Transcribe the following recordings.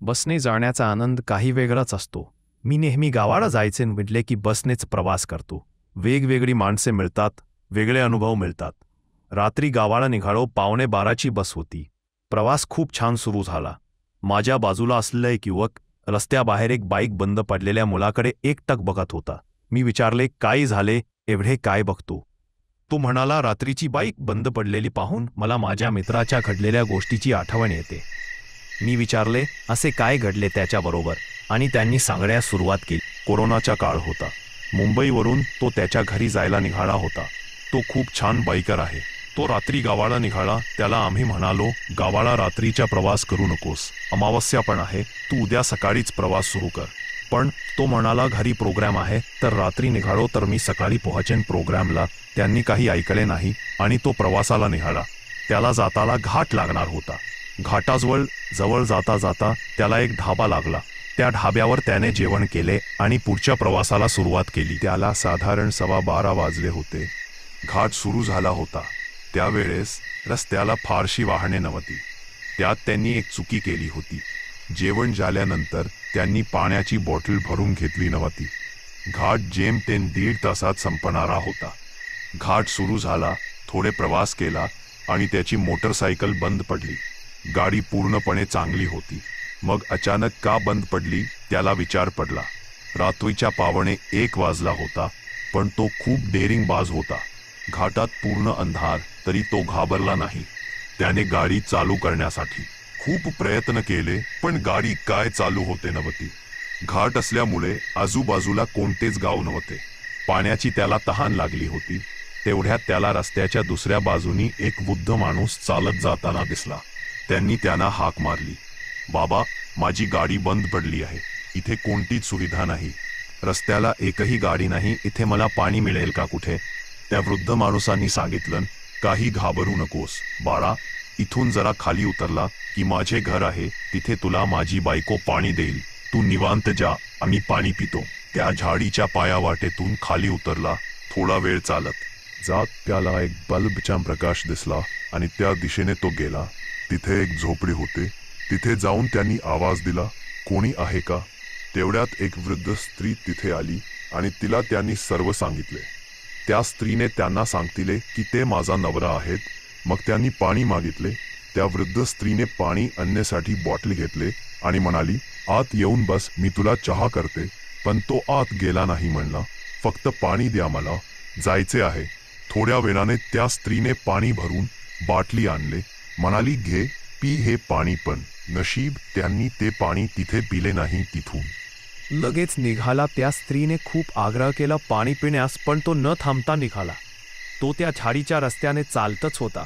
बसने जाण्याचा आनंद काही वेगळाच असतो. मी नेहमी गावाला जायचे म्हटले की बसनेच प्रवास करतो. वेगवेगळी माणसे मिळतात, वेगळे अनुभव मिळतात. रात्री गावाला निघालो. 11:15ची बस होती. प्रवास खूप छान सुरू झाला. माझ्या बाजूला असलेला एक युवक रस्त्याबाहेर एक बाईक बंद पडलेल्या मुलाकडे एकटक बघत होता. मी विचारले, काय झाले, एवढे काय बघतो? तो म्हणाला, रात्रीची बाईक बंद पडलेली पाहून मला माझ्या मित्राच्या घडलेल्या गोष्टीची आठवण येते. मी विचारले, असे काय घडले त्याच्याबरोबर? आणि त्यांनी सांगण्यास सुरुवात केली. कोरोनाचा काळ होता. मुंबईवरून तो त्याच्या घरी जायला निघाला होता. तो खूप छान बाईकर आहे. तो रात्री गावाला निघाला. त्याला आम्ही म्हणालो, गावाला रात्रीचा प्रवास करू नकोस, अमावस्या पण आहे, तू उद्या सकाळीच प्रवास सुरू कर. पण तो म्हणाला, घरी प्रोग्राम आहे तर रात्री निघालो तर मी सकाळी पोहोचेन प्रोग्रामला. त्यांनी काही ऐकले नाही आणि तो प्रवासाला निघाला. त्याला जाताना घाट लागणार होता. घाटाजवळ जाता जाता त्याला एक ढाबा लागला. त्या ढाब्यावर त्याने जेवण केले आणि पुढच्या प्रवासाला सुरुवात केली. त्याला साधारण 12:15 वाजले होते. घाट सुरू झाला होता. त्यावेळेस रस्त्याला फारशी वाहने नव्हती. त्यात त्यांनी एक चुकी केली होती. जेवण झाल्यानंतर त्यांनी पाण्याची बॉटल भरून घेतली नव्हती. घाट जेमतेम 1.5 तासात संपणारा होता. घाट सुरू झाला. थोडे प्रवास केला आणि त्याची मोटरसायकल बंद पडली. गाडी पूर्णपणे चांगली होती. मग अचानक का बंद पडली त्याला विचार पडला. रात्रीच्या 12:15 वाजला होता. पण तो खूप डेअरिंगबाज होता. घाटात पूर्ण अंधार तरी तो घाबरला नाही. त्याने गाडी चालू करण्यासाठी खूप प्रयत्न केले पण गाडी काय चालू होते नव्हती. घाट असल्यामुळे आजूबाजूला कोणतेच गाव नव्हते. पाण्याची त्याला तहान लागली होती. तेवढ्यात त्याला रस्त्याच्या दुसऱ्या बाजूनी एक वृद्ध माणूस चालत जाताना दिसला. त्यांनी त्यांना हाक मारली, बाबा, माझी गाडी बंद पडली आहे. इथे कोणतीच सुविधा नाही. रस्त्याला एकही गाडी नाही. इथे मला पाणी मिळेल का कुठे? त्या वृद्ध माणसांनी सांगितलं, काही घाबरू नकोस बाळा, इथून जरा खाली उतरला की माझे घर आहे. तिथे तुला माझी बायको पाणी देईल. तू निवांत जा, आम्ही पाणी पितो. त्या झाडीच्या पायावाटेतून खाली उतरला. थोडा वेळ चालत जात त्याला एक बल्बचा प्रकाश दिसला आणि त्या दिशेने तो गेला. तिथे एक झोपडी होते. तिथे जाऊन त्यांनी आवाज दिला, कोणी आहे का? तेवढ्यात एक वृद्ध स्त्री तिथे आली आणि तिला त्यांनी सर्व सांगितले. त्या स्त्रीने त्यांना सांगितले की ते माझा नवरा आहेत. मग त्यांनी पाणी मागितले. त्या वृद्ध स्त्रीने पाणी आणण्यासाठी बॉटल घेतले आणि म्हणाली, आत येऊन बस, मी तुला चहा करते. पण तो आत गेला नाही. म्हणला, फक्त पाणी द्या, मला जायचे आहे. थोड्या वेळाने त्या स्त्रीने पाणी भरून बाटली आणले. म्हणाली, घे, पी हे पाणी. पण नशीब त्यांनी ते पाणी तिथे पिले नाही. तिथून लगेच निघाला. त्या स्त्रीने खूप आग्रह केला पाणी पिण्यास, पण तो न थांबता निघाला. तो त्या झाडीच्या रस्त्याने चालतच होता,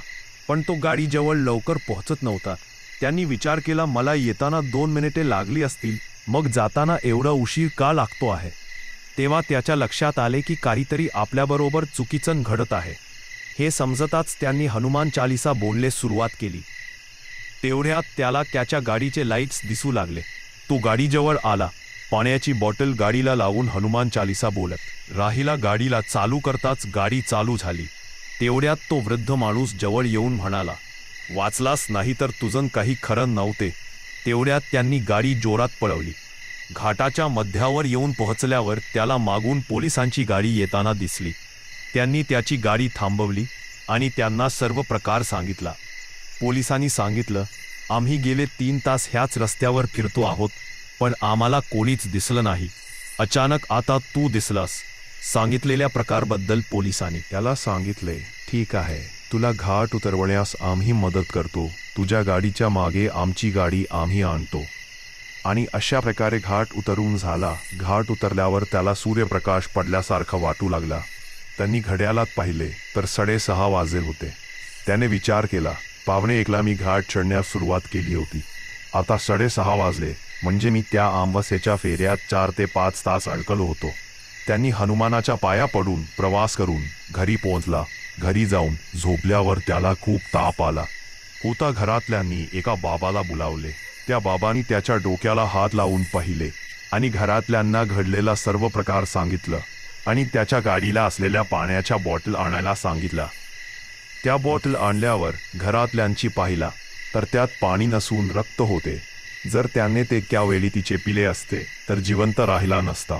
पण तो गाडीजवळ लवकर पोहोचत नव्हता. त्यांनी विचार केला, मला येताना 2 मिनिटे लागली असतील, मग जाताना एवढा उशीर का लागतो आहे? तेव्हा त्याच्या लक्षात आले की काहीतरी आपल्याबरोबर चुकीचं घडत आहे. हे समजताच त्यांनी हनुमान चालीसा बोलणे सुरुवात केली. तेवढ्यात त्याला त्याच्या गाडीचे लाईट्स दिसू लागले. तो गाडीजवळ आला. पाण्याची बॉटल गाडीला लावून हनुमान चालीसा बोलत राहिला. गाडीला चालू करताच गाडी चालू झाली. तेवढ्यात तो वृद्ध माणूस जवळ येऊन म्हणाला, वाचलास नाही तर तुझं काही खरं नव्हते. तेवढ्यात त्यांनी गाडी जोरात पळवली. घाटाच्या मध्यावर येऊन पोहोचल्यावर त्याला मागून पोलिसांची गाडी येताना दिसली. त्यांनी त्याची गाडी थांबवली आणि त्यांना सर्व प्रकार सांगितला. पोलिसांनी सांगितलं, आम्ही गेले 3 तास ह्याच रस्त्यावर फिरतो आहोत, पण आम्हाला कोणीच दिसलं नाही. अचानक आता तू दिसलास. सांगितलेल्या प्रकाराबद्दल पोलिसांनी त्याला सांगितले, ठीक आहे, तुला घाट उतरवण्यास आम्ही मदत करतो. तुझ्या गाडीच्या मागे आमची गाडी आम्ही आणतो. आणि अशा प्रकारे घाट उतरून झाला. घाट उतरल्यावर त्याला सूर्यप्रकाश पडल्यासारखा वाटू लागला. त्यांनी घड्याळात पाहिले तर 6:30 वाजले होते. त्याने विचार केला, 12:15 मी घाट चढण्यास सुरुवात केली होती. आता 6:30 वाजले, म्हणजे मी त्या अमावस्येच्या फेऱ्यात 4 ते 5 तास अडकलो होतो. त्यांनी हनुमानाच्या पाया पडून प्रवास करून घरी पोहोचला. घरी जाऊन झोपल्यावर त्याला खूप ताप आला होता. घरातल्यांनी एका बाबाला बोलावले. त्या बाबांनी त्याच्या डोक्याला हात लावून पाहिले आणि घरातल्यांना घडलेला सर्व प्रकार सांगितलं आणि त्याच्या गाडीला असलेल्या पाण्याच्या बॉटल आणायला सांगितला. त्या बॉटल आणल्यावर घरातल्यांची पाहिला तर त्यात पाणी नसून रक्त होते. जर त्याने ते त्यावेळी तिचे पिले असते तर जिवंत राहिला नसता.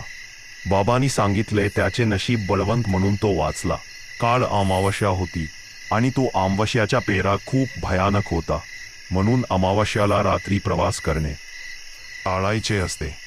बाबांनी सांगितले त्याचे नशीब बळवंत म्हणून तो वाचला. काळ अमावस्या होती आणि तो अमावस्याचा पेरा खूप भयानक होता, म्हणून अमावस्याला रात्री प्रवास करणे टाळायचे असते.